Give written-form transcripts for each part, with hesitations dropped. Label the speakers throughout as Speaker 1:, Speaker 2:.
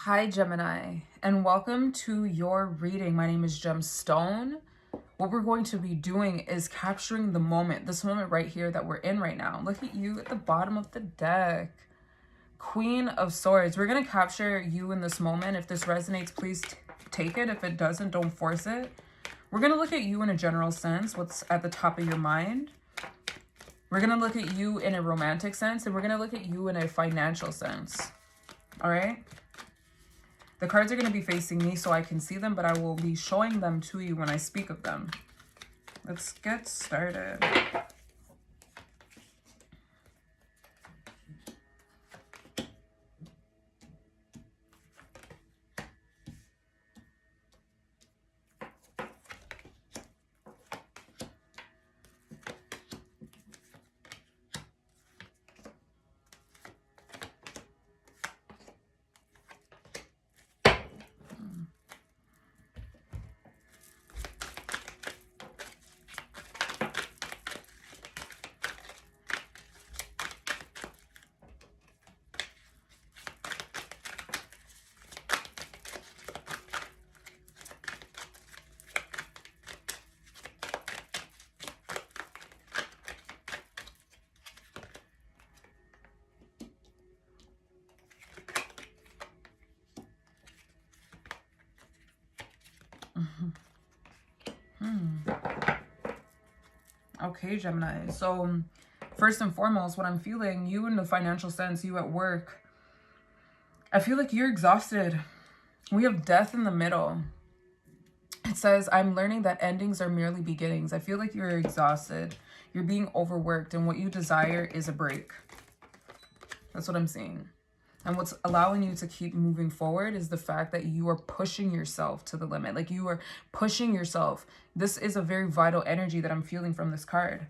Speaker 1: Hi Gemini, and welcome to your reading. My name is Gemstone. What we're going to be doing is capturing the moment, this moment right here that we're in right now. Look at you at the bottom of the deck. Queen of Swords. We're going to capture you in this moment. If this resonates, please take it. If it doesn't, don't force it. We're going to look at you in a general sense, what's at the top of your mind. We're going to look at you in a romantic sense, and we're going to look at you in a financial sense. All right? The cards are going to be facing me so I can see them, but I will be showing them to you when I speak of them. Let's get started. Okay, Gemini. So first and foremost, what I'm feeling, you in the financial sense, you at work, I feel like you're exhausted. We have death in the middle. It says, I'm learning that endings are merely beginnings. I feel like you're exhausted. You're being overworked, and what you desire is a break. That's what I'm seeing. And what's allowing you to keep moving forward is the fact that you are pushing yourself to the limit. Like you are pushing yourself. This is a very vital energy that I'm feeling from this card.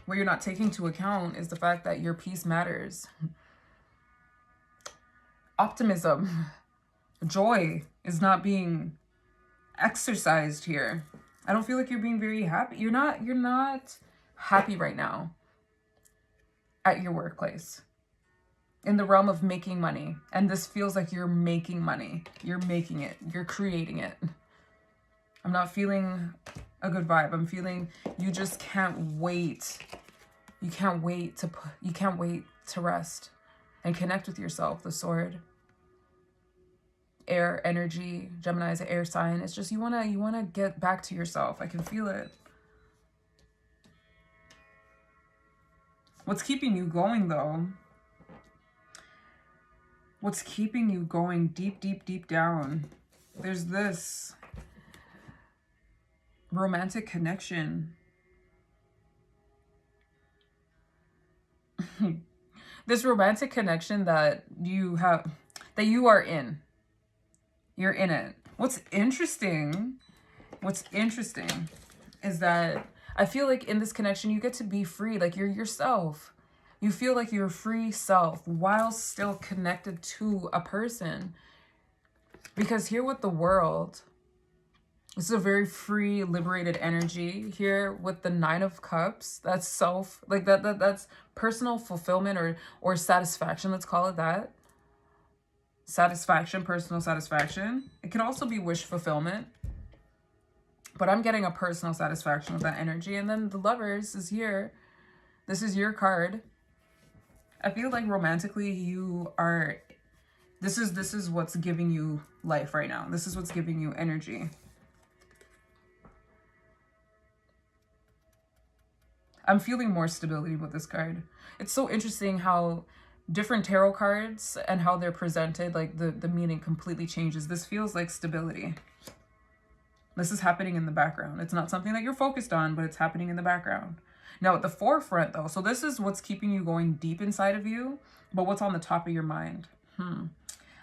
Speaker 1: What you're not taking into account is the fact that your peace matters. Optimism, joy is not being exercised here. I don't feel like you're being very happy. You're not happy right now at your workplace. In the realm of making money. And this feels like you're making money. You're making it. You're creating it. I'm not feeling a good vibe. I'm feeling you just can't wait. You can't wait to rest and connect with yourself. The sword. Air energy. Gemini is an air sign. It's just you wanna get back to yourself. I can feel it. What's keeping you going though? What's keeping you going deep, deep, deep down? There's this romantic connection. This romantic connection that you are in. You're in it. What's interesting is that I feel like in this connection, you get to be free. Like you're yourself. You feel like your free self while still connected to a person. Because here with the world, this is a very free, liberated energy. Here with the 9 of Cups, that's self, like that's personal fulfillment or satisfaction. Let's call it that. Satisfaction, personal satisfaction. It can also be wish fulfillment. But I'm getting a personal satisfaction with that energy. And then the Lovers is here. This is your card. I feel like romantically this is what's giving you life right now. This is what's giving you energy. I'm feeling more stability with this card. It's so interesting how different tarot cards and how they're presented, like the meaning completely changes. This feels like stability. This is happening in the background. It's not something that you're focused on, but it's happening in the background. Now at the forefront though, so this is what's keeping you going deep inside of you, but what's on the top of your mind?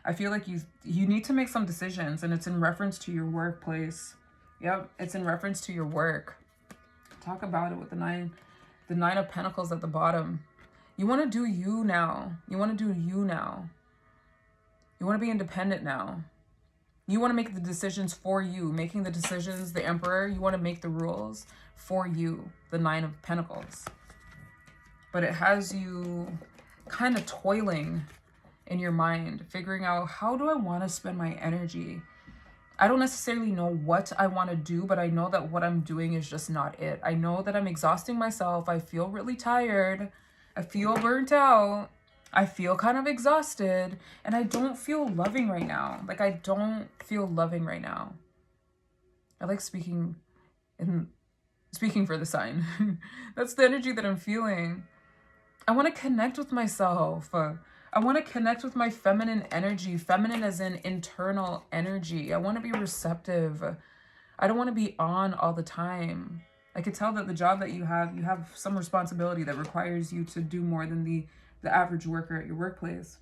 Speaker 1: I feel like you need to make some decisions, and it's in reference to your workplace. Yep, it's in reference to your work. Talk about it with the nine of Pentacles at the bottom. You want to do you now. You want to do you now. You want to be independent now. You want to make the decisions for you. Making the decisions, the Emperor, you want to make the rules for you. The 9 of Pentacles. But it has you kind of toiling in your mind, figuring out, how do I want to spend my energy? I don't necessarily know what I want to do, but I know that what I'm doing is just not it. I know that I'm exhausting myself. I feel really tired. I feel burnt out. I feel kind of exhausted, and I don't feel loving right now. Like, I don't feel loving right now. I like speaking for the sign. That's the energy that I'm feeling. I want to connect with myself. I want to connect with my feminine energy. Feminine as in internal energy. I want to be receptive. I don't want to be on all the time. I could tell that the job that you have some responsibility that requires you to do more than the average worker at your workplace.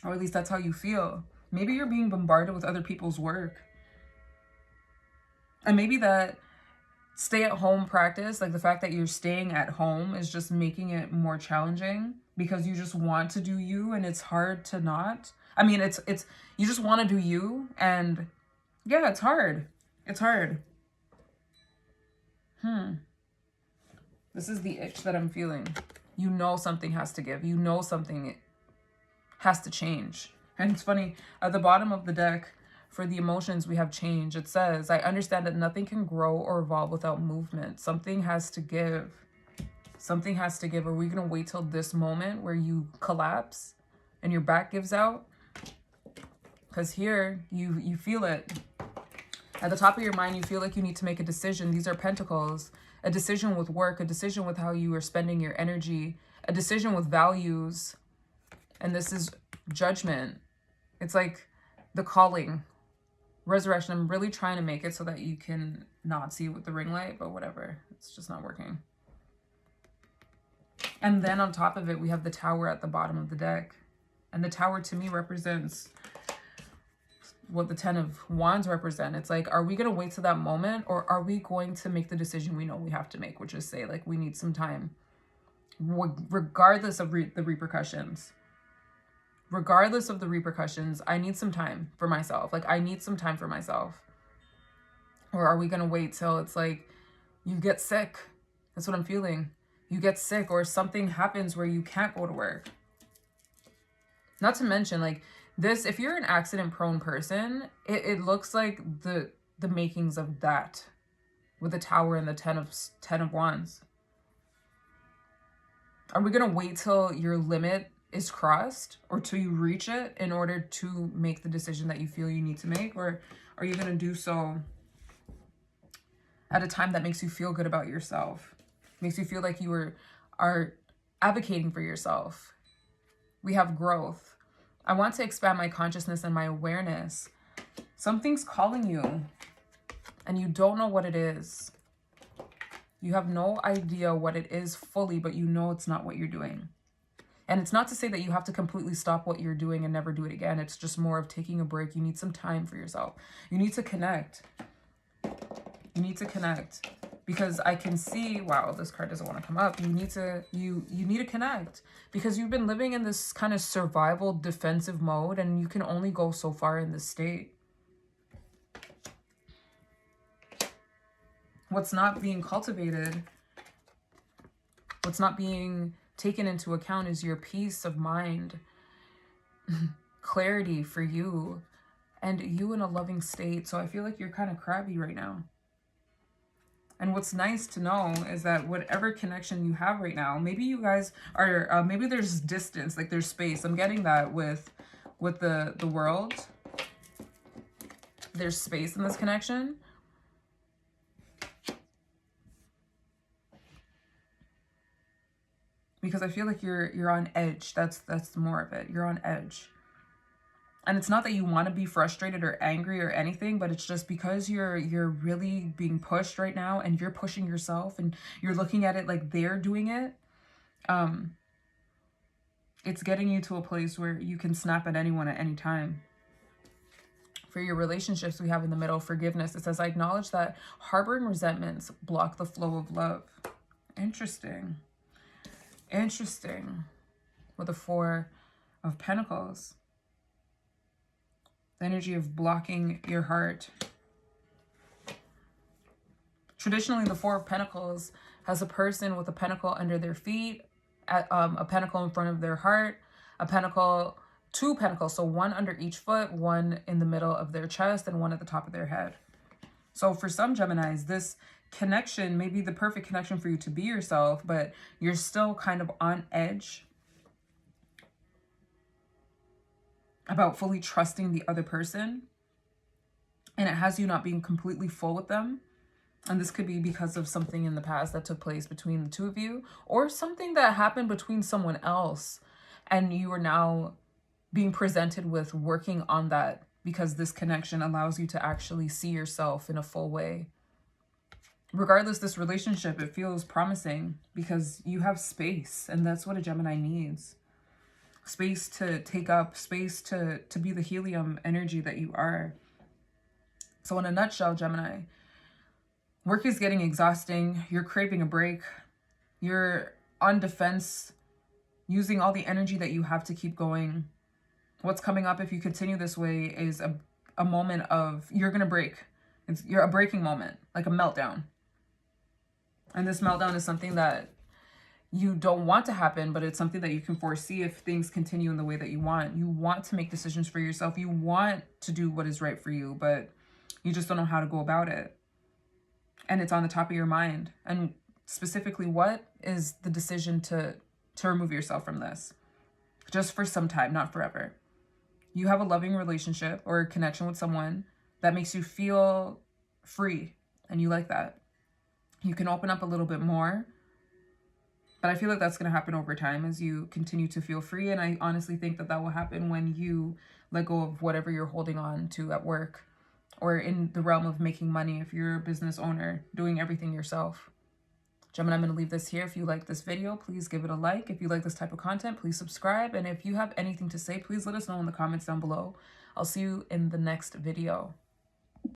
Speaker 1: Or at least that's how you feel. Maybe you're being bombarded with other people's work. And maybe that stay-at-home practice, like the fact that you're staying at home, is just making it more challenging because you just want to do you, and it's hard to not. I mean, it's you just want to do you, and yeah, it's hard. It's hard. This is the itch that I'm feeling. You know something has to give. You know something has to change. And it's funny, at the bottom of the deck, for the emotions, we have change. It says, I understand that nothing can grow or evolve without movement. Something has to give. Something has to give. Are we going to wait till this moment where you collapse and your back gives out? Because here, you feel it. At the top of your mind, you feel like you need to make a decision. These are pentacles. A decision with work, a decision with how you are spending your energy, a decision with values. And this is judgment. It's like the calling. Resurrection. I'm really trying to make it so that you can not see with the ring light, but whatever. It's just not working. And then on top of it, we have the Tower at the bottom of the deck. And the Tower to me represents what the Ten of Wands represent. It's like, are we going to wait to that moment, or are we going to make the decision we know we have to make, which is say, like, we need some time, regardless of the repercussions. Regardless of the repercussions, I need some time for myself. Like, I need some time for myself. Or are we going to wait till it's like you get sick? That's what I'm feeling. You get sick, or something happens where you can't go to work. Not to mention, like, this, if you're an accident-prone person, it looks like the makings of that with the Tower and the Ten of Wands. Are we going to wait till your limit is crossed, or till you reach it, in order to make the decision that you feel you need to make? Or are you going to do so at a time that makes you feel good about yourself, makes you feel like you are advocating for yourself? We have growth. I want to expand my consciousness and my awareness. Something's calling you, and you don't know what it is. You have no idea what it is fully, but you know it's not what you're doing. And it's not to say that you have to completely stop what you're doing and never do it again. It's just more of taking a break. You need some time for yourself. You need to connect. You need to connect. Because I can see, wow, this card doesn't want to come up. You need to connect. Because you've been living in this kind of survival defensive mode, and you can only go so far in this state. What's not being cultivated, what's not being taken into account is your peace of mind, clarity for you, and you in a loving state. So I feel like you're kind of crabby right now. And what's nice to know is that whatever connection you have right now, maybe you guys are, maybe there's distance, like there's space. I'm getting that with the world. There's space in this connection. Because I feel like you're on edge. That's more of it. You're on edge. And it's not that you want to be frustrated or angry or anything, but it's just because you're really being pushed right now, and you're pushing yourself, and you're looking at it like they're doing it. It's getting you to a place where you can snap at anyone at any time. For your relationships, we have in the middle forgiveness. It says, I acknowledge that harboring resentments block the flow of love. Interesting. Interesting. With the Four of Pentacles. The energy of blocking your heart. Traditionally, the Four of Pentacles has a person with a pentacle under their feet, a pentacle in front of their heart, a pentacle 2 pentacles. So 1 under each foot, 1 in the middle of their chest, and 1 at the top of their head. So for some Geminis, this connection may be the perfect connection for you to be yourself, but you're still kind of on edge about fully trusting the other person. And it has you not being completely full with them. And this could be because of something in the past that took place between the two of you, or something that happened between someone else. And you are now being presented with working on that, because this connection allows you to actually see yourself in a full way. Regardless, this relationship, it feels promising because you have space, and that's what a Gemini needs. Space to take up, space to be the helium energy that you are. So in a nutshell, Gemini, work is getting exhausting. You're craving a break. You're on defense, using all the energy that you have to keep going. What's coming up if you continue this way is a moment of, you're going to break. You're a breaking moment, like a meltdown. And this meltdown is something that you don't want to happen, but it's something that you can foresee if things continue in the way that you want. You want to make decisions for yourself. You want to do what is right for you, but you just don't know how to go about it. And it's on the top of your mind. And specifically, what is the decision to remove yourself from this? Just for some time, not forever. You have a loving relationship or a connection with someone that makes you feel free, and you like that. You can open up a little bit more, but I feel like that's going to happen over time as you continue to feel free. And I honestly think that that will happen when you let go of whatever you're holding on to at work, or in the realm of making money if you're a business owner, doing everything yourself. Gemini, I'm going to leave this here. If you like this video, please give it a like. If you like this type of content, please subscribe. And if you have anything to say, please let us know in the comments down below. I'll see you in the next video.